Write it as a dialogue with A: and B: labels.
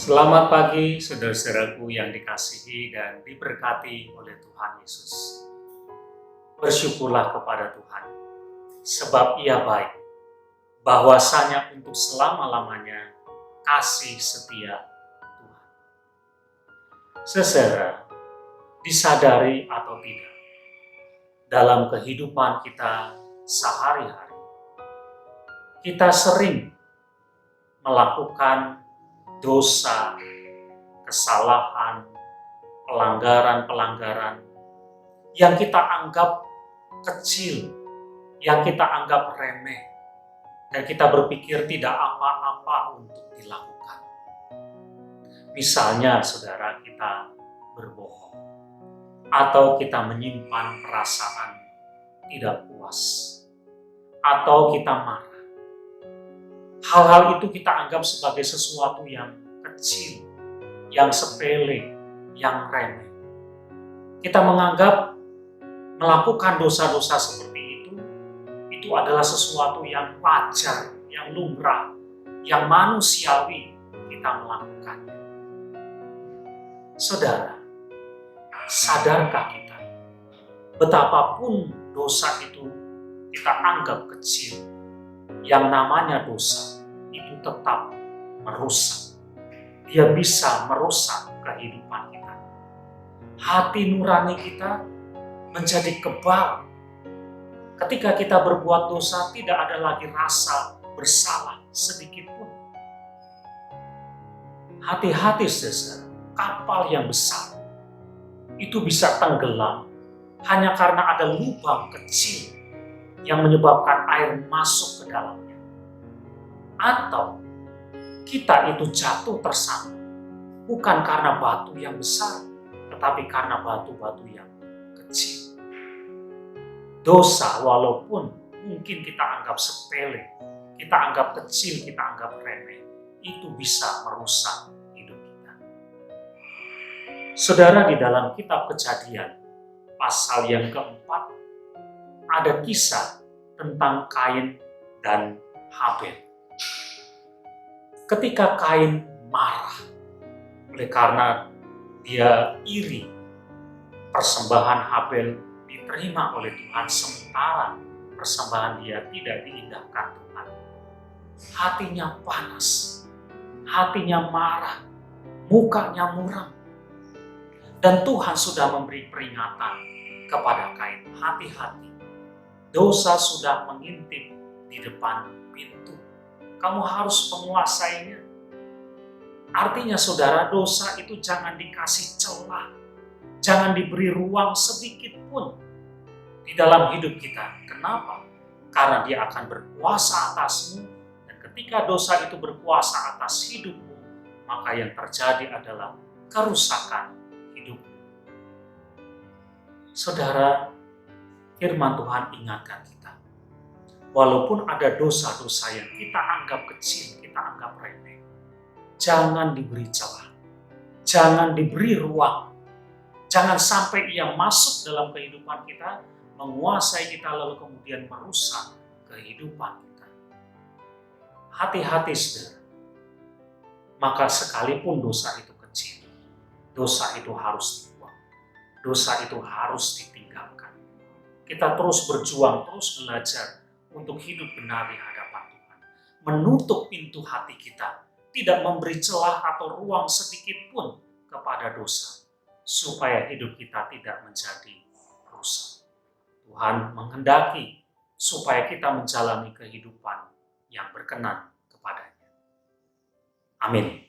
A: Selamat pagi, saudara-saudaraku yang dikasihi dan diberkati oleh Tuhan Yesus. Bersyukurlah kepada Tuhan, sebab Ia baik, bahwasanya untuk selama-lamanya kasih setia Tuhan. Saudara, disadari atau tidak, dalam kehidupan kita sehari-hari, kita sering melakukan dosa, kesalahan, pelanggaran-pelanggaran yang kita anggap kecil, yang kita anggap remeh, dan kita berpikir tidak apa-apa untuk dilakukan. Misalnya, saudara, kita berbohong, atau kita menyimpan perasaan tidak puas, atau kita marah. Hal-hal itu kita anggap sebagai sesuatu yang kecil, yang sepele, yang remeh. Kita menganggap melakukan dosa-dosa seperti itu adalah sesuatu yang wajar, yang lumrah, yang manusiawi kita melakukannya. Saudara, sadarkah kita betapapun dosa itu kita anggap kecil, yang namanya dosa itu tetap merusak. Dia bisa merusak kehidupan kita. Hati nurani kita menjadi kebal. Ketika kita berbuat dosa, tidak ada lagi rasa bersalah sedikit pun. Hati-hati, saudara, kapal yang besar itu bisa tenggelam hanya karena ada lubang kecil yang menyebabkan air masuk ke dalamnya. Atau kita itu jatuh tersangkut bukan karena batu yang besar, tetapi karena batu-batu yang kecil. Dosa walaupun mungkin kita anggap sepele, kita anggap kecil, kita anggap remeh, itu bisa merusak hidup kita. Saudara, di dalam kitab Kejadian pasal yang keempat, ada kisah tentang Kain dan Habel. Ketika Kain marah oleh karena dia iri persembahan Habel diterima oleh Tuhan sementara persembahan dia tidak diindahkan Tuhan. Hatinya panas, hatinya marah, mukanya muram. Dan Tuhan sudah memberi peringatan kepada Kain, hati-hati. Dosa sudah mengintip di depan pintu. Kamu harus menguasainya. Artinya, saudara, dosa itu jangan dikasih celah. Jangan diberi ruang sedikit pun di dalam hidup kita. Kenapa? Karena dia akan berkuasa atasmu. Dan ketika dosa itu berkuasa atas hidupmu, maka yang terjadi adalah kerusakan hidupmu. Saudara, firman Tuhan ingatkan kita, walaupun ada dosa-dosa yang kita anggap kecil, kita anggap remeh, jangan diberi celah, jangan diberi ruang, jangan sampai ia masuk dalam kehidupan kita, menguasai kita lalu kemudian merusak kehidupan kita. Hati-hati, saudara. Maka sekalipun dosa itu kecil, dosa itu harus dibuang, dosa itu harus ditinggalkan. Kita terus berjuang, terus belajar untuk hidup benar di hadapan Tuhan. Menutup pintu hati kita, tidak memberi celah atau ruang sedikit pun kepada dosa, supaya hidup kita tidak menjadi rusak. Tuhan menghendaki supaya kita menjalani kehidupan yang berkenan kepadanya. Amin.